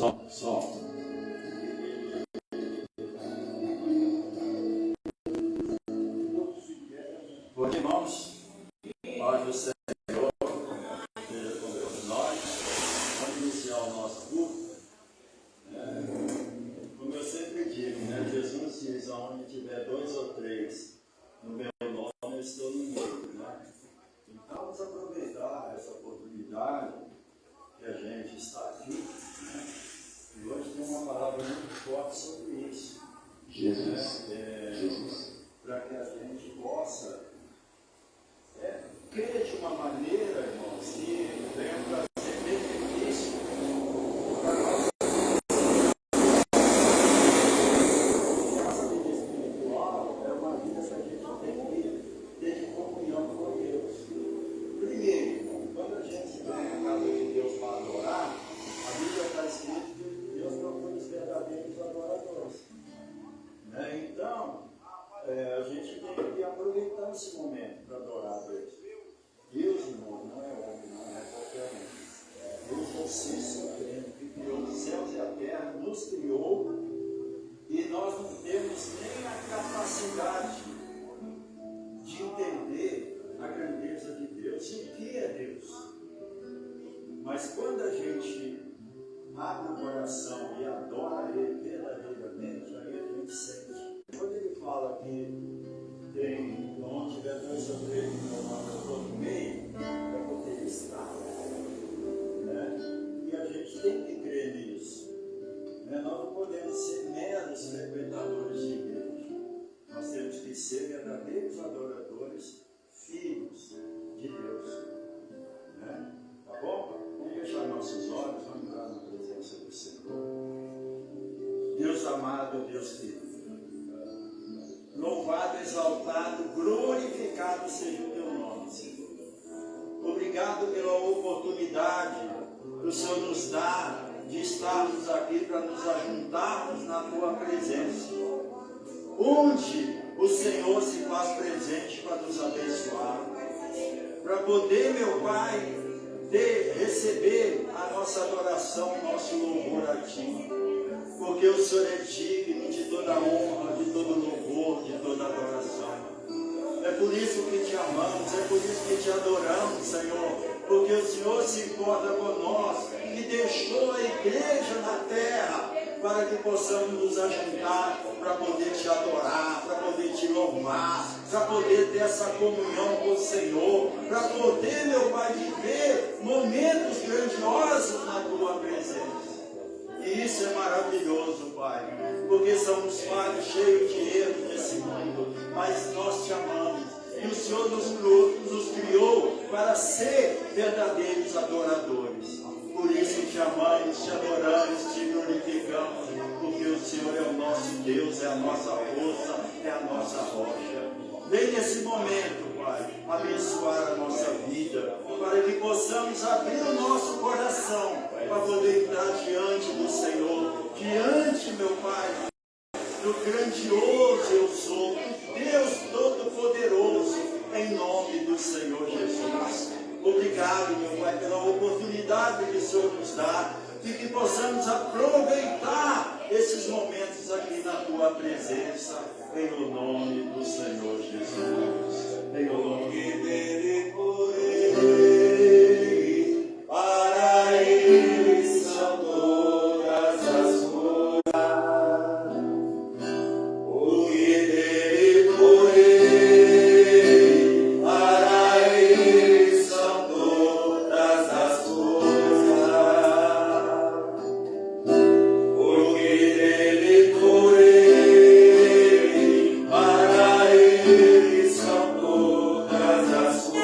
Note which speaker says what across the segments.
Speaker 1: Som. Bom, irmãos, paz do Senhor esteja com todos nós. Vamos iniciar o nosso culto. Como eu sempre digo, né? Jesus diz: onde tiver 2 ou 3 no meu nome, eu estou no meio, né? Então vamos aproveitar essa oportunidade que a gente está aqui, né? E hoje tem uma palavra muito forte sobre isso. Jesus. Jesus. Para que a gente possa crer de uma maneira, irmãos, que venha trazer benefício para nós. Nossa vida espiritual é uma vida que a gente tem que ter de comunhão com Deus. Primeiro, quando a gente vem à casa de Deus para adorar, a Bíblia está escrito que Deus procura os verdadeiros adoradores. Então, a gente tem que aproveitar esse momento para adorar a Deus. Deus, irmão, não é homem, não é qualquer um. Deus é o ser supremo, que criou os céus e a terra, nos criou, e nós não temos nem a capacidade de entender a grandeza de Deus e o que é Deus. Mas quando a gente abre o coração e adora Ele verdadeiramente, aí a gente sente. Quando Ele fala que tem, onde tiver 2 ou 3 no meu nome, eu estou no meio, é porque Ele está. E a gente tem que crer nisso. Nós não podemos ser meros frequentadores de igreja. Nós temos que ser verdadeiros adoradores, filhos de Deus. Tá bom? Vamos fechar nossos olhos, vamos entrar na presença do Senhor. Deus amado, Deus querido. Louvado, exaltado, glorificado seja o teu nome, Senhor. Obrigado pela oportunidade que o Senhor nos dá de estarmos aqui para nos ajuntarmos na tua presença. Onde o Senhor se faz presente para nos abençoar. Para poder, meu Pai, receber a nossa adoração, o nosso louvor a Ti. Porque o Senhor é digno de toda honra, de todo louvor, de toda adoração. É por isso que te amamos, é por isso que te adoramos, Senhor. Porque o Senhor se importa conosco e deixou a igreja na terra para que possamos nos ajuntar, para poder te adorar, para poder te louvar, para poder ter essa comunhão com o Senhor, para poder, meu Pai, viver momentos grandiosos na tua presença. E isso é maravilhoso, Pai, porque somos falhos, cheios de erros nesse mundo, mas nós te amamos. E o Senhor nos criou para ser verdadeiros adoradores. Por isso te amamos, te adoramos, te glorificamos, porque o Senhor é o nosso Deus, é a nossa força, é a nossa rocha. Vem nesse momento, Pai, abençoar a nossa vida, para que possamos abrir o nosso coração, para poder entrar diante do Senhor, diante, meu Pai, do grandioso eu sou, Deus Todo-Poderoso, em nome do Senhor Jesus. Obrigado, meu Pai, pela oportunidade que o Senhor nos dá, e que possamos aproveitar esses momentos aqui na Tua presença, em o nome do Senhor Jesus. Em o nome dele, por ele, para ele são todas as coisas. Porque dele, por ele, para ele são todas as coisas. Porque dele, por ele, para ele são todas as coisas.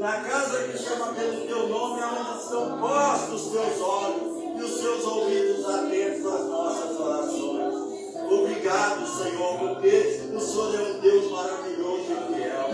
Speaker 1: Na casa que chama pelo teu nome, onde estão postos os teus olhos e os seus ouvidos atentos às nossas orações. Obrigado, Senhor, porque o Senhor é um Deus maravilhoso e fiel.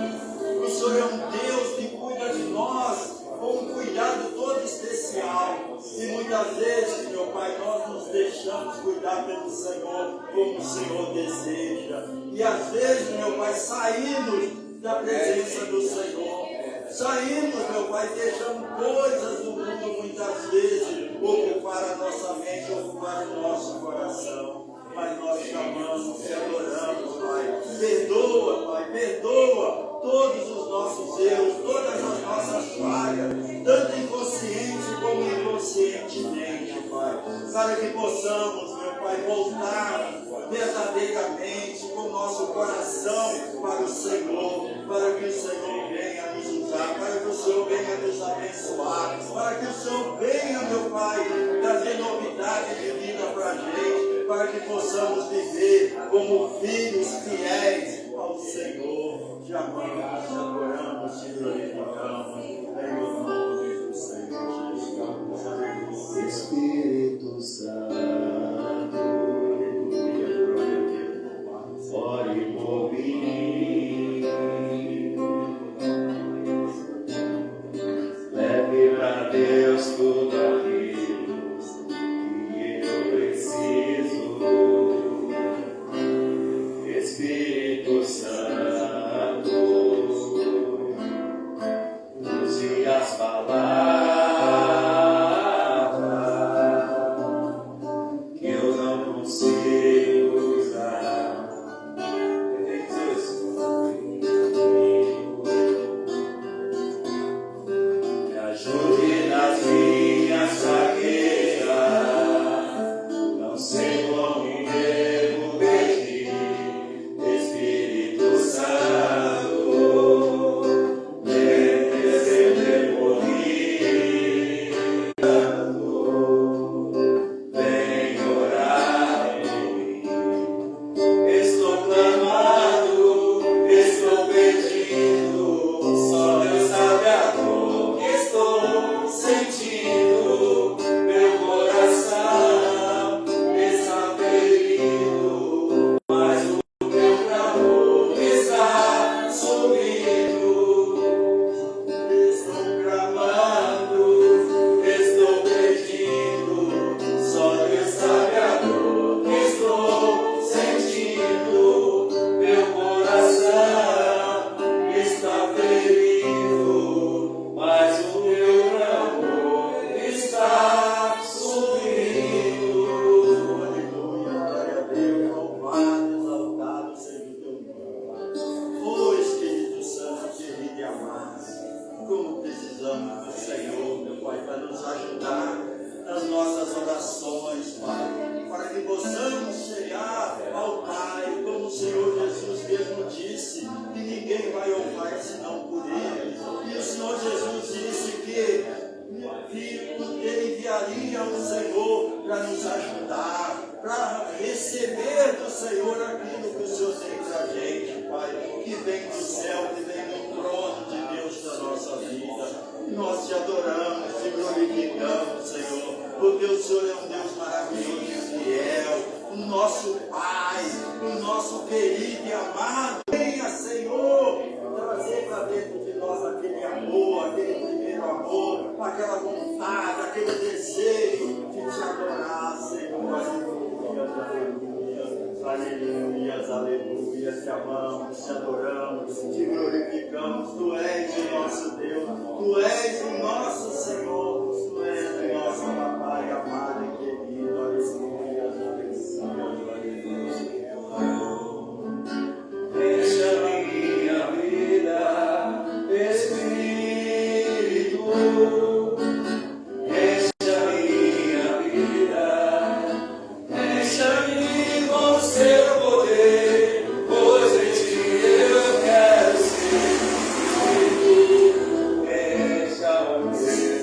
Speaker 1: O Senhor é um Deus que cuida de nós com um cuidado todo especial. E muitas vezes, meu Pai, nós nos deixamos cuidar pelo Senhor como o Senhor deseja. E às vezes, meu Pai, saímos da presença do Senhor. Saímos, meu Pai, deixando coisas do mundo muitas vezes ocupar a nossa mente, ocupar o nosso coração. Mas nós chamamos, te adoramos, Pai. Perdoa, Pai, perdoa todos os nossos erros, todas as nossas falhas, tanto inconsciente como inconscientemente, Pai. Para que possamos, meu Pai, voltar verdadeiramente com o nosso coração para o Senhor, para que o Senhor venha nos usar, para que o Senhor venha nos abençoar, para que o Senhor venha, meu Pai, trazer novidade de vida para a gente, para que possamos viver como filhos fiéis ao Senhor. Te amamos, te adoramos, te glorificamos, em o nome do Senhor Jesus. Aleluia. Espírito Santo, ore por mim, leve para Deus tudo aquilo que eu preciso. Espírito Santo, use as palavras que eu não consigo usar. Me ajude nas minhas fraquezas, não sei como devo pedir. Espírito Santo, vem descer por mim, vem orar por mim. Estou clamando, estou pedindo, só Deus sabe a dor que estou sentindo. Meu coração está ferido, mas o meu clamor está subindo. Estou clamando, estou pedindo, só Deus sabe a dor que estou sentindo. Meu coração está ferido, mas o meu clamor está subindo. Aleluia, glória a Deus, louvado, exaltado seja o teu nome. Oh, Espírito Santo, querido e amado, como precisamos do Senhor, meu Pai, para nos ajudar nas nossas orações, Pai, para que possamos chegar ao Pai, como o Senhor Jesus mesmo disse, que ninguém vai ao Pai senão por Ele. E o Senhor Jesus disse que Ele enviaria o Senhor para nos ajudar, para receber do Senhor aquilo que o Senhor tem para a gente, Pai, que vem do céu, que vem do trono de Deus da nossa vida. Nós te adoramos, te glorificamos, Senhor, porque o Senhor é um Deus maravilhoso e fiel, o nosso Pai, o nosso querido e amado. Venha, Senhor, trazer para dentro de nós aquele amor, aquele primeiro amor, aquela vontade, aquele desejo de te adorar, Senhor. Aleluias, aleluias, te amamos, te adoramos, te glorificamos. Tu és o nosso Deus, tu és o nosso Senhor, tu és o nosso Papai amado e querido. Aleluias, aleluias, aleluias. Deixa minha vida, Espírito, deixa minha vida, deixa-me com seu poder, pois em ti eu quero ser. Deixa o meu ser.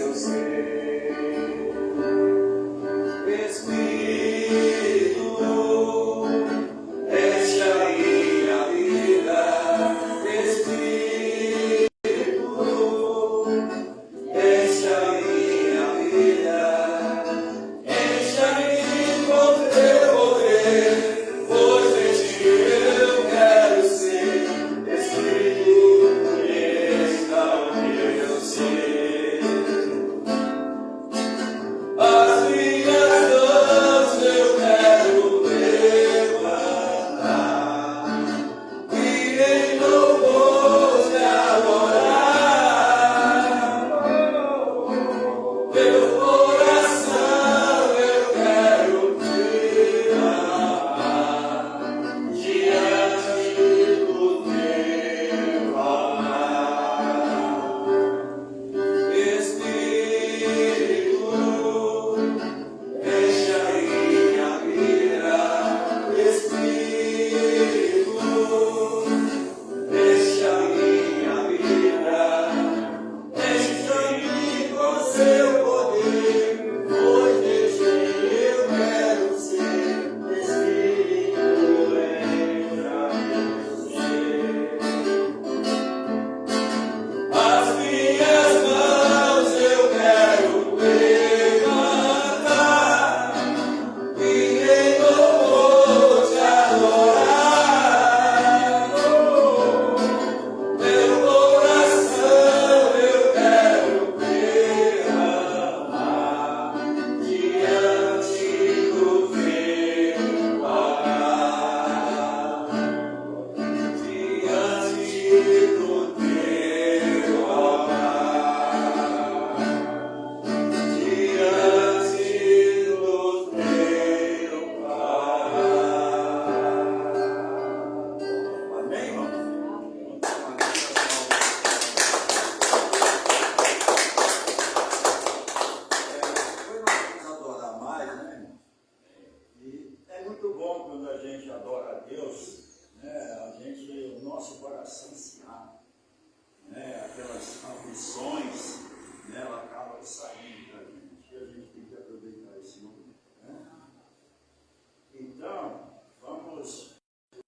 Speaker 1: lições, né, ela acaba saindo para a gente. E a gente tem que aproveitar esse momento. Né? Então, vamos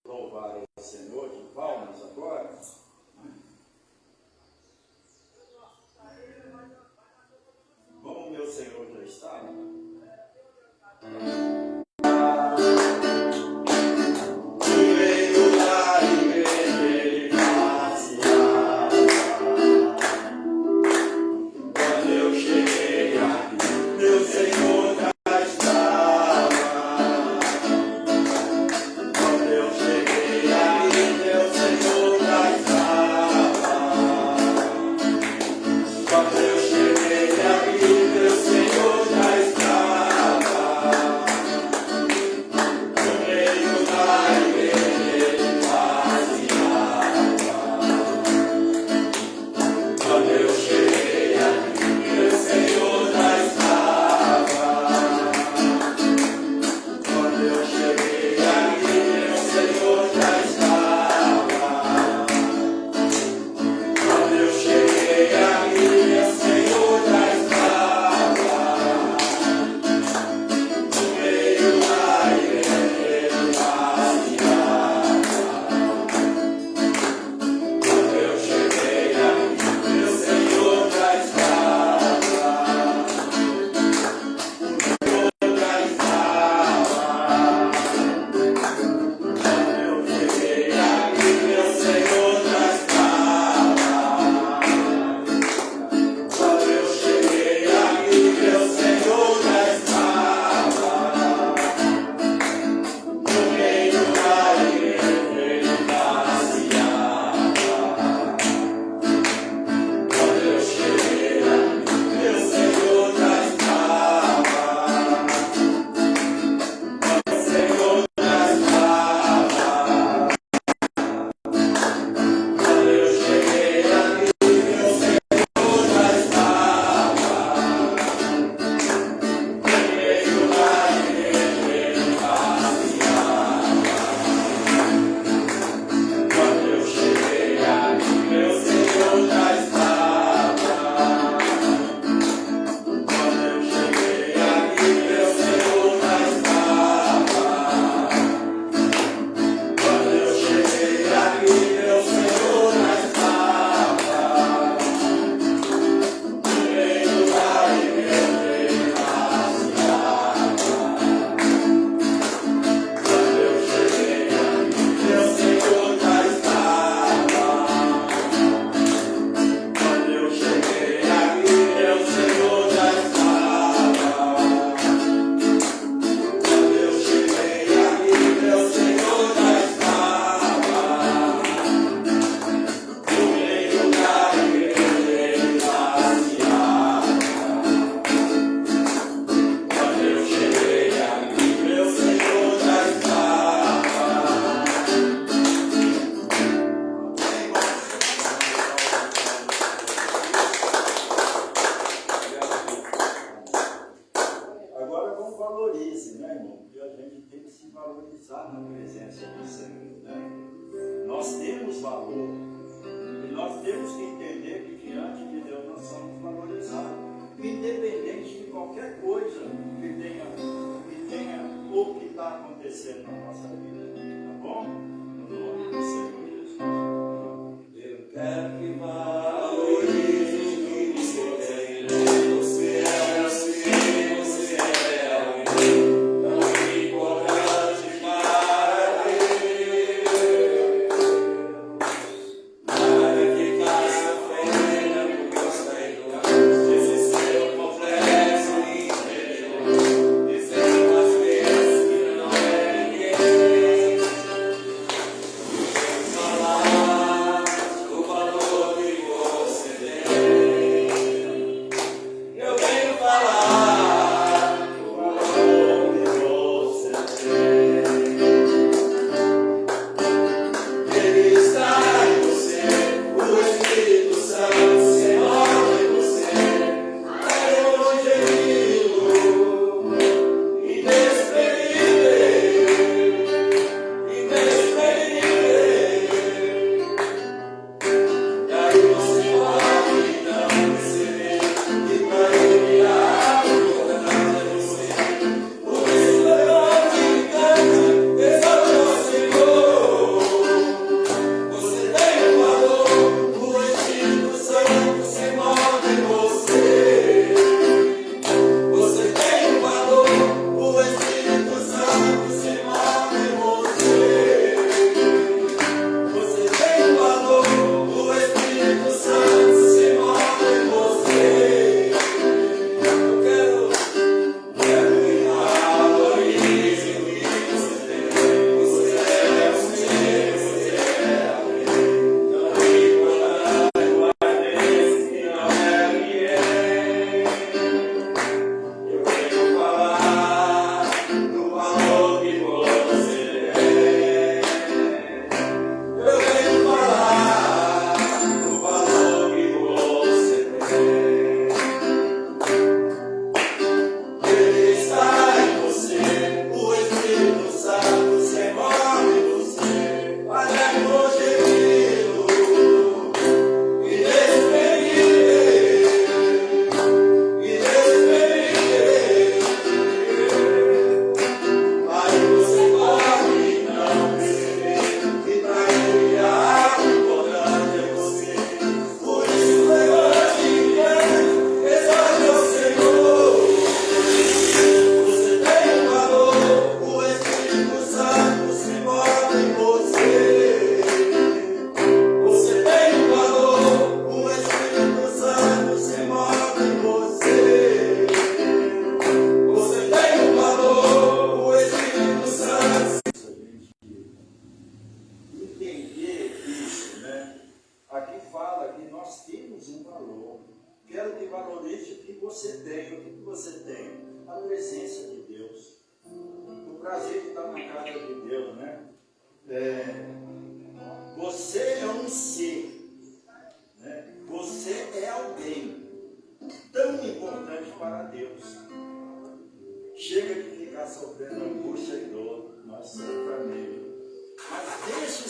Speaker 1: louvar o Senhor de palmas agora. Como o meu Senhor já estava.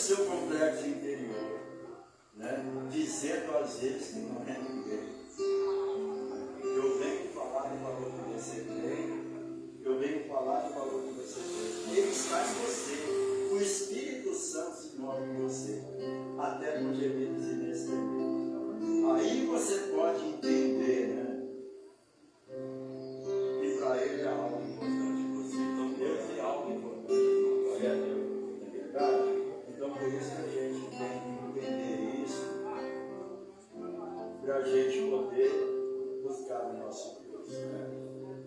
Speaker 1: seu complexo interior, né? Dizendo às vezes que não é ninguém. Eu venho falar do valor que você tem, eu venho falar do valor que você tem. Ele está em você, o Espírito Santo se move em você, até com gemidos inexprimíveis. Aí você pode entender, né? Que para ele é algo importante em você. Então Deus é algo importante em você. Glória a Deus. Não é verdade? Então por isso que a gente tem que entender isso, para a gente poder buscar o nosso Deus. Né?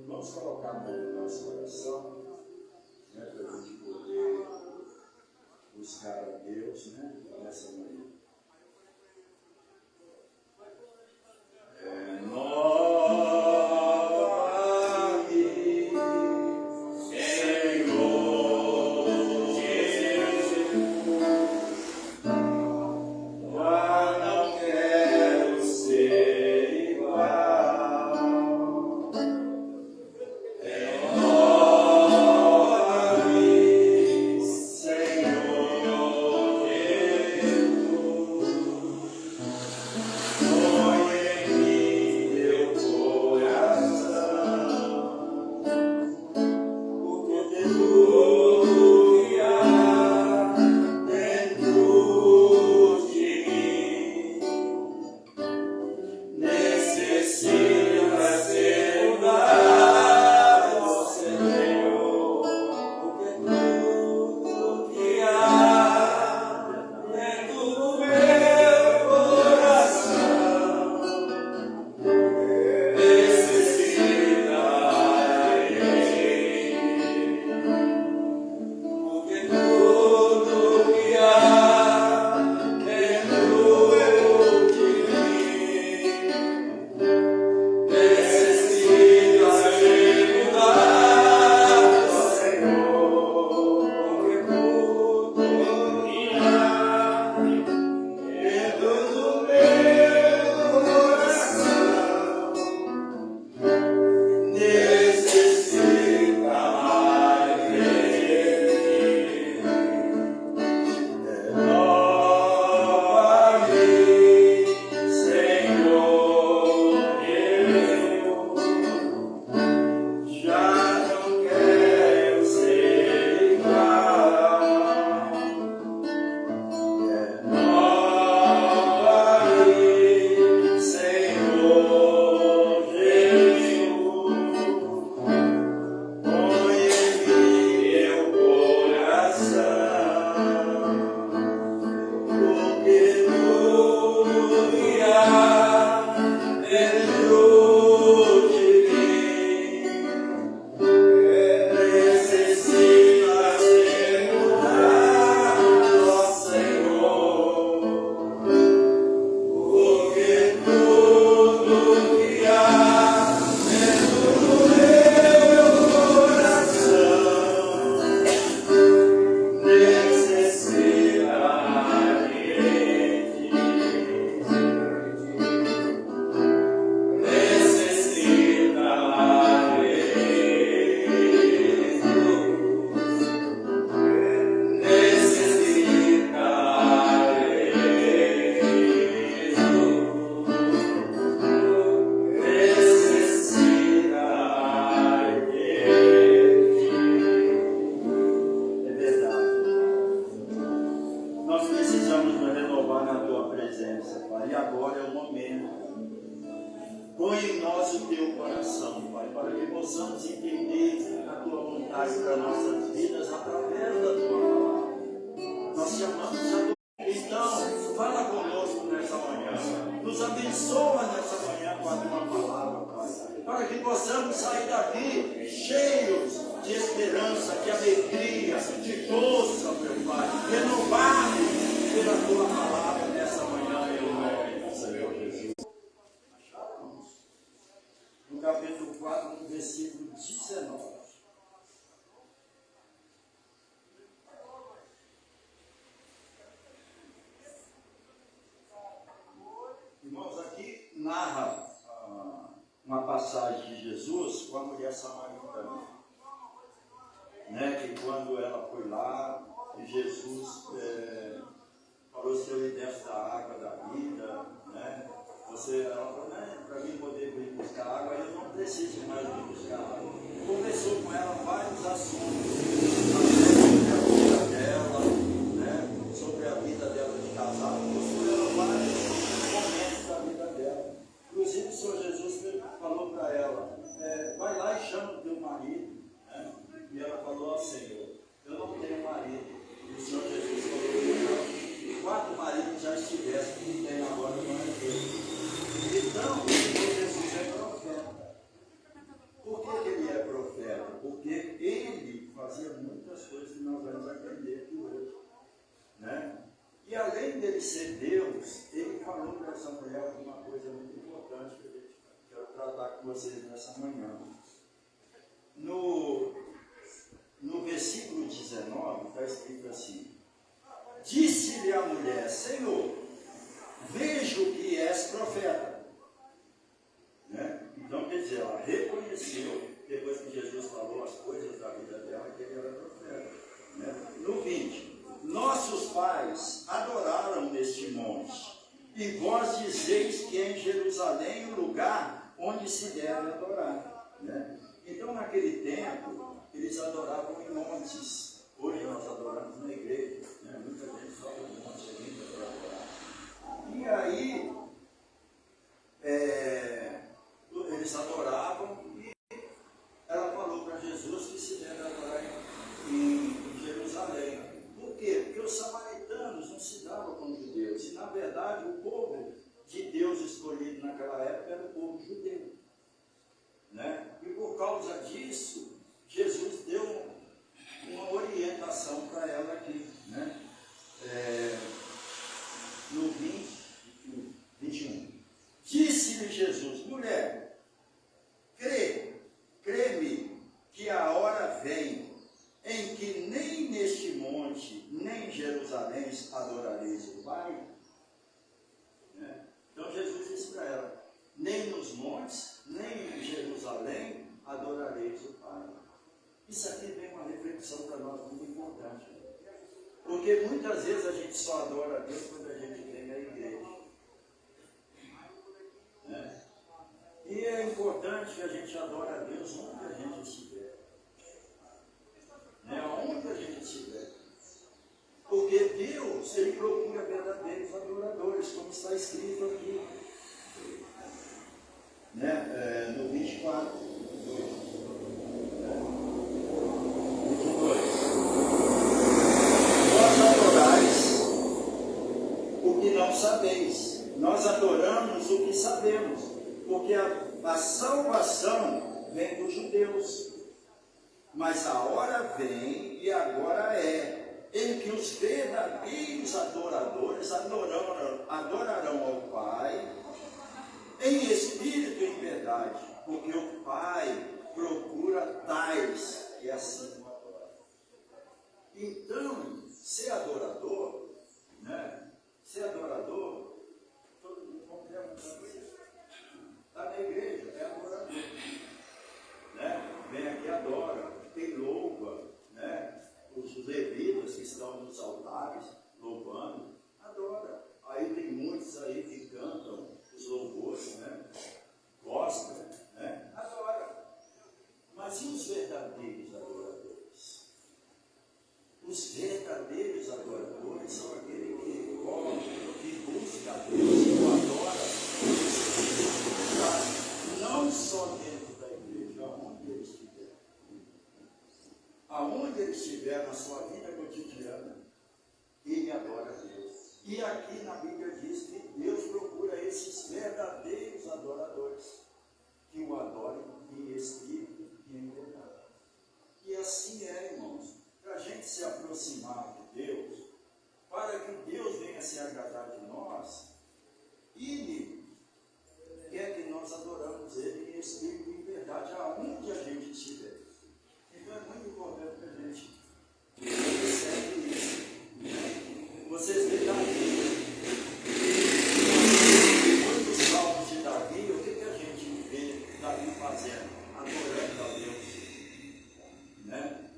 Speaker 1: Vamos colocar a mão no nosso coração, né? Para a gente poder buscar a Deus, né? Nessa manhã. Narra uma passagem de Jesus com a mulher samaritana, né? Que quando ela foi lá, Jesus ele ser Deus, ele falou para essa mulher uma coisa muito importante que eu quero tratar com vocês nessa manhã. No versículo 19 está escrito assim: disse-lhe a mulher: Senhor, vejo que és profeta. Né? Então, quer dizer, ela reconheceu, depois que Jesus falou as coisas da vida dela, que ele era profeta. Né? No 20, nossos pais adoraram neste monte, e vós dizeis que é em Jerusalém o lugar onde se deve adorar. Né? Então, naquele tempo, eles adoravam em montes. Hoje nós adoramos na igreja. Né? Muita gente sobe no monte ainda para adorar. E aí, eles adoravam, e ela falou para Jesus que se deve adorar em Jerusalém. Por quê? Porque os samaritanos não se davam com os judeus. E, na verdade, o povo de Deus escolhido naquela época era o povo judeu. Né? E por causa disso, Jesus deu uma orientação para ela aqui. Né? No 21. Disse-lhe Jesus: mulher, crê-me que a hora vem em que nem neste monte, nem em Jerusalém adorareis o Pai. Né? Então Jesus disse para ela: nem nos montes, nem em Jerusalém adorareis o Pai. Isso aqui vem uma reflexão para nós muito importante. Porque muitas vezes a gente só adora a Deus quando a gente vem na igreja. Né? E é importante que a gente adore a Deus onde a gente estiver. Né? Onde a gente estiver. Porque Deus, Ele procura verdadeiros adoradores, como está escrito aqui. Né? No 24. 22. Vós adorais o que não sabeis. Nós adoramos o que sabemos, porque a salvação vem dos judeus. Mas a hora vem, e agora é, em que os verdadeiros adoradores adorarão ao Pai em espírito e em verdade, porque o Pai procura tais que assim o adoram. Então, ser adorador, né? Ser adorador, todo mundo concorda com você. Está na igreja, é adorador. Né? Vem aqui, adora, tem louva, né? Os levitas que estão nos altares louvando, adora. Aí tem muitos aí que cantam os louvores, né? Gospel, né? Adora. Mas e os verdadeiros adoradores? Os verdadeiros adoradores são aqueles que oram, que buscam a Deus, que o adoram, não só dentro da igreja, aonde ele estiver. Aonde ele estiver na sua vida cotidiana, ele adora a Deus. E aqui na Bíblia diz que Deus procura esses verdadeiros adoradores, que o adorem em espírito e em verdade. E assim é, irmãos, para a gente se aproximar de Deus, para que Deus venha se agradar de nós, Ele quer que nós adoramos Ele em espírito e em verdade, aonde a gente estiver. Então é muito importante que a gente percebe isso. Vocês veem Davi, muitos salmos de Davi, o que a gente vê Davi fazendo? Adorando a Deus. Né?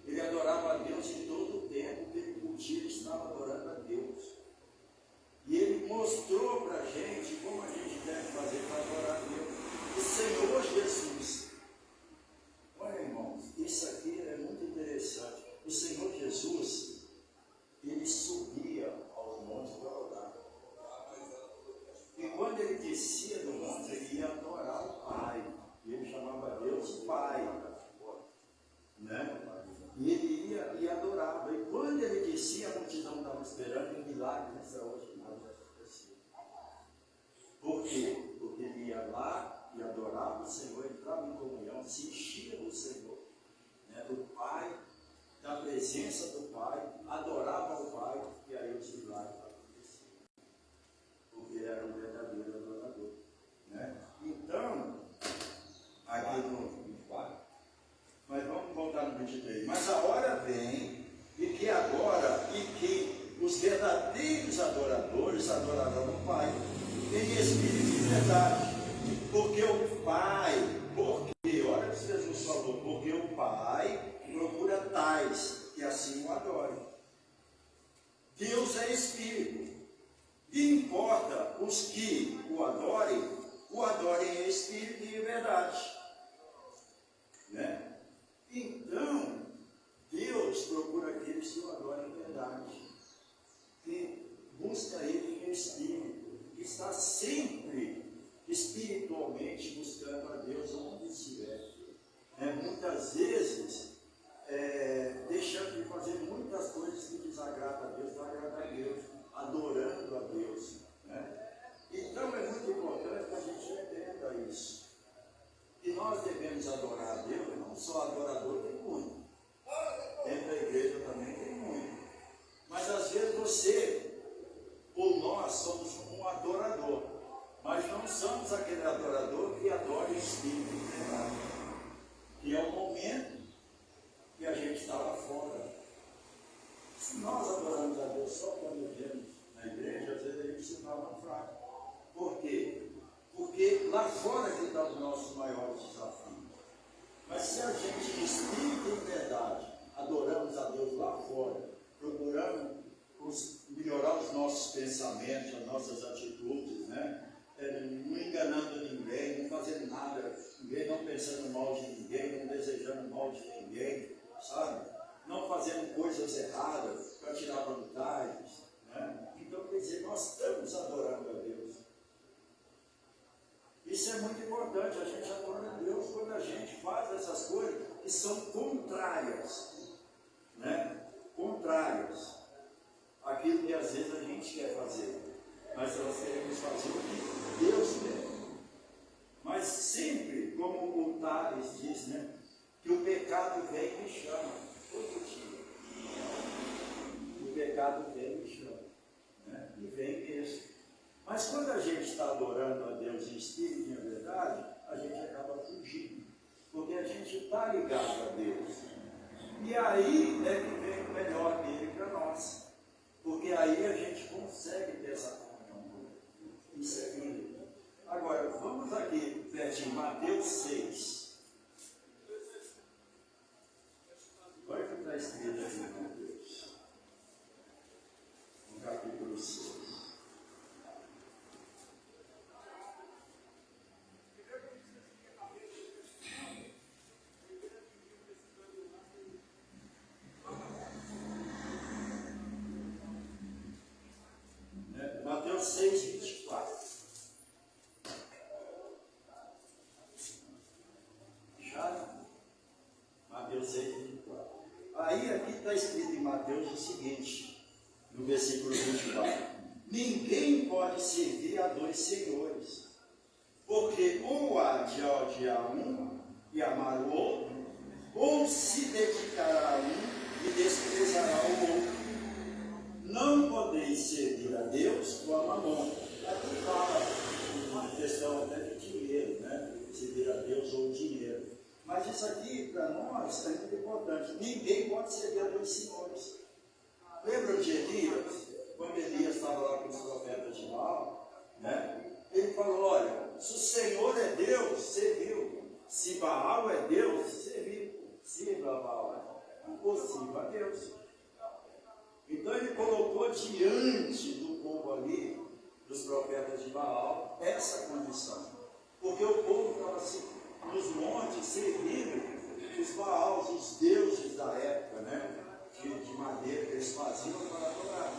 Speaker 1: Ele adorava a Deus em todo o tempo que ele podia, ele estava adorando a Deus. E ele mostrou para a gente como a gente deve fazer para adorar a Deus. O Senhor Jesus. Olha, irmãos, isso aqui é muito interessante. O Senhor Jesus, ele subia aos montes para orar. E quando ele descia do monte, ele ia adorar o Pai. E ele chamava Deus Pai. Né? E ele ia e adorava. E quando ele descia, a multidão estava esperando um milagre extraordinário de acontecer. Por quê? Porque ele ia lá e adorava o Senhor, entrava em comunhão, se enchia do Senhor, né? Do Pai, da presença do Pai, adorava o Pai, e aí os milagres aconteciam. verdadeiros adoradores adorarão o Pai em espírito e verdade. Porque o Pai, olha o que Jesus falou, porque o Pai procura tais que assim o adorem. Deus é espírito. E importa os que o adorem em espírito e em verdade. Né? Então, Deus procura aqueles que o adorem em verdade, que busca Ele em espírito, que está sempre espiritualmente buscando a Deus onde estiver. Muitas vezes, deixando de fazer muitas coisas que desagradam a Deus, para agradar a Deus, adorando a Deus. Né? Então é muito importante que a gente entenda isso. E nós devemos adorar a Deus, não só adorador, tem muito. Dentro da igreja também tem muito. Mas às vezes você, ou nós, somos um adorador. Mas não somos aquele adorador que adora em espírito e verdade. Que é o momento que a gente está lá fora. Se nós adoramos a Deus só quando viemos na igreja, às vezes a gente se torna fraco. Por quê? Porque lá fora que estão os nossos maiores desafios. Mas se a gente, em espírito e em verdade, adoramos a Deus lá fora, procuramos melhorar os nossos pensamentos, as nossas atitudes, né? Não enganando ninguém, não fazendo nada, ninguém não pensando mal de ninguém, não desejando mal de ninguém, sabe? Não fazendo coisas erradas para tirar vantagens, né? Então, quer dizer, nós estamos adorando a Deus. Isso é muito importante, a gente adora a Deus quando a gente faz essas coisas que são contrárias, né? Contrárias àquilo que às vezes a gente quer fazer. Mas nós queremos fazer o que Deus quer. Mas sempre, como o Tales diz, né? Que o pecado vem e me chama. Todo dia. O pecado vem e me chama. Né? E vem mesmo. Mas quando a gente está adorando a Deus em espírito e em verdade, a gente acaba fugindo. Porque a gente está ligado a Deus. E aí é que vem o melhor dele para nós. Porque aí a gente consegue ter essa comunhão. Isso é lindo. Agora, vamos aqui, pertinho, Mateus 6. Olha o que está escrito aqui em Mateus. No capítulo 6. Mateus 6, 24. Já? Mateus 6, 24. Aí aqui está escrito em Mateus o seguinte, no versículo 24. Ninguém pode servir a dois senhores, porque ou há de odiar um e amar o outro, ou se dedicará a um e desprezará o outro. Não podeis servir a Deus ou a Mamon. Aqui fala uma questão até de dinheiro, né? Servir a Deus ou dinheiro. Mas isso aqui, para nós, é muito importante. Ninguém pode servir a dois senhores. Lembra de Elias? Quando Elias estava lá com os profetas de Baal, né? Ele falou, olha, se o Senhor é Deus, serviu. Se Baal é Deus, serviu. Sirva a Baal. Ou sirva a Deus. Então ele colocou diante do povo ali, dos profetas de Baal, essa condição. Porque o povo estava assim, nos montes servindo os Baals, os deuses da época, né? De madeira que eles faziam para adorar.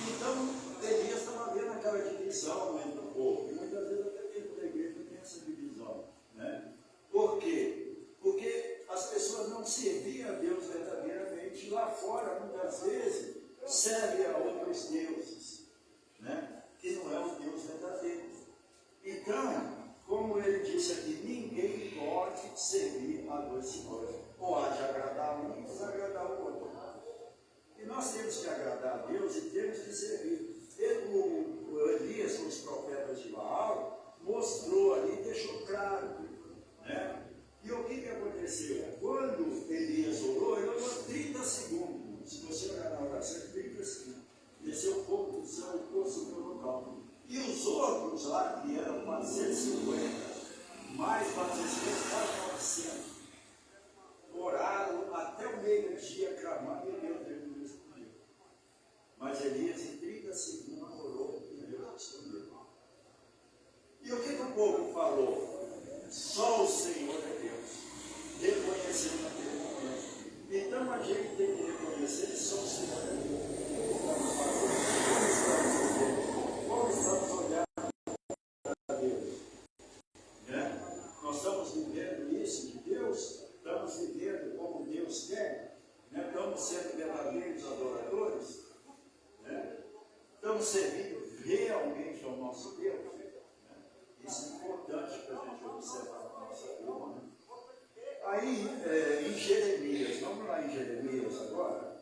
Speaker 1: Então Elias estava vendo aquela divisão entre o povo. E muitas vezes até dentro da igreja tem essa divisão. Né? Por quê? Porque as pessoas não serviam a Deus verdadeiramente. Lá fora, muitas vezes, servem a outros deuses, né? Que não é o Deus verdadeiro. Então, como ele disse aqui, ninguém pode servir a dois senhores. Ou há de agradar um ou desagradar o outro. E nós temos que agradar a Deus e temos que servir. O Elias, os profetas Mas Elias, em 30 segundos, orou e Deus respondeu. E o que o povo falou? Só o Senhor é Deus. Reconheceu naquele momento. Então a gente tem que reconhecer que só o Senhor é Deus. Como estamos olhando para Deus? Né? Nós estamos vivendo isso de Deus, estamos vivendo como Deus quer, né? Estamos sendo verdadeiros adoradores, né? Estamos servindo realmente ao nosso Deus. Né? Isso é importante para a gente observar na nossa vida. Né? Aí, em Jeremias, vamos lá em Jeremias agora.